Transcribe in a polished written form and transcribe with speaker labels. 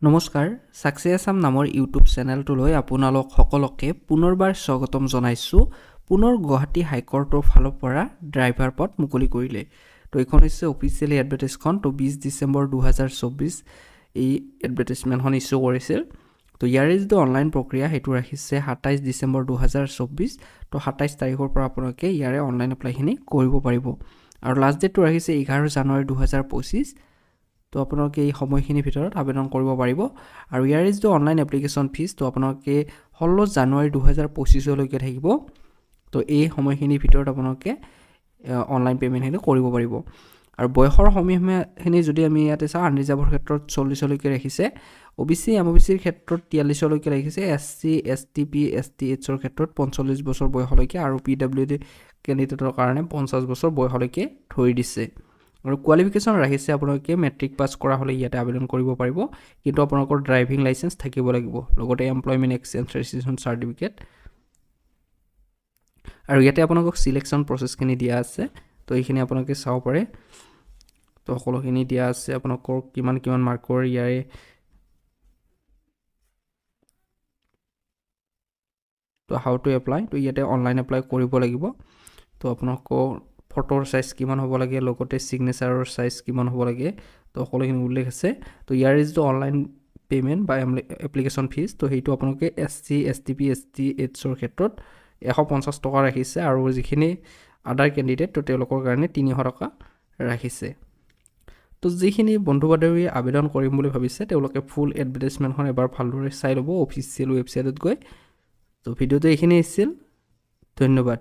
Speaker 1: নমস্কাৰ সাকসেছ আসাম নামৰ ইউটিউব চেনেলটোলৈ আপোনালোক সকলোকে পুনৰবাৰ স্বাগতম জনাইছো পুনৰ গুৱাহাটী হাইকোৰ্টৰ ফালৰ পৰা ড্ৰাইভাৰ পদ মুকলি কৰিলে তো এখন হৈছে অফিচিয়েলি এডভাৰটাইজখন তো 20 ডিসেম্বৰ 2024 এই এডভাৰটাইজমেন্টখন ইস্যু কৰিছিল তো ইয়াৰে যে অনলাইন প্ৰক্ৰিয়া হেতু ৰাখিছে 27 ডিসেম্বৰ 2024 তো 27 তাৰিখৰ পৰা আপোনালোকে ইয়াৰে অনলাইন এপ্লাইখিনি কৰিব পাৰিব আৰু লাষ্ট ডেটটো ৰাখিছে 11 জানুৱাৰী 2025 তো আপোনালোকে এই সময়খিনিৰ ভিতৰত আবেদন কৰিব পাৰিব আৰু ইয়াৰ ইজ অনলাইন এপ্লিকেশন ফিজ তো আপোনালোকে 16 জানুৱাৰী 2025 লৈকে থাকিব তো এই সময়খিনিৰ ভিতৰত আপোনালোকে অনলাইন পেমেন্টখিনি কৰিব পাৰিব আৰু বয়সৰ সময়খিনি যদি আমি ইয়াতে চাওঁ আনৰিজাৰ্ভৰ ক্ষেত্ৰত 40 লৈকে ৰাখিছে ওবিসি এমওবিসিৰ ক্ষেত্ৰত 43 লৈকে ৰাখিছে এসসি এসটিপি এসটিএইচৰ ক্ষেত্ৰত 45 বছৰ বয়সলৈকে আৰু পিডব্লিউডি ক্যান্ডিডেটৰ কাৰণে 50 বছৰ বয়সলৈকে ধৰি দিছে আৰু কোৱালিফিকেশন ৰাখিছে আপোনালোকে মেট্ৰিক পাস কৰা হলে ইয়াতে আবেদন কৰিব পাৰিব কিন্তু আপোনালোকৰ ড্ৰাইভিং লাইসেন্স থাকিব লাগিব লগতে এমপ্লয়মেন্ট এক্সচেঞ্জ ৰেজিষ্ট্ৰেচন সাৰ্টিফিকেট আৰু ইয়াতে আপোনালোকক সিলেকশন প্ৰসেছখিনি দিয়া আছে তো এইখিনি আপোনালোকে চাব পাৰে তো সকলোখিনি দিয়া আছে আপোনালোকৰ কিমান মাৰ্কৰ ইয়াৰে তো হাউ টু এপ্লাই তো ইয়াতে অনলাইন এপ্লাই কৰিব লাগিব তো আপোনালোকৰ ফটোৰ সাইজ কিমান হ'ব লাগে লগতে সিগনেচাৰৰ সাইজ কিমান হ'ব লাগে তো সকলোখিনি উল্লেখ আছে তো ইয়াৰ ইজ দ্য অনলাইন পেমেন্ট বা এপ্লিকেশন ফিজ তো হেতু আপোনালোকে এসসি এসটিপি এসটিএইচৰ ক্ষেত্ৰত 150 টকা ৰাখিছে আৰু যিখিনি আদাৰ ক্যান্ডিডেট তো তেওঁলোকৰ কাৰণে 300 টকা ৰাখিছে তো যিখিনি বন্ধু বান্ধৱী আবেদন কৰিম বুলি ভাবিছে তেওঁলোকে ফুল এডভাৰটাইজমেন্টখন এবাৰ ভালদৰে চাই ল'ব অফিচিয়েল ৱেবসাইটত গৈ তো ভিডিওটো এইখিনি আছিল ধন্যবাদ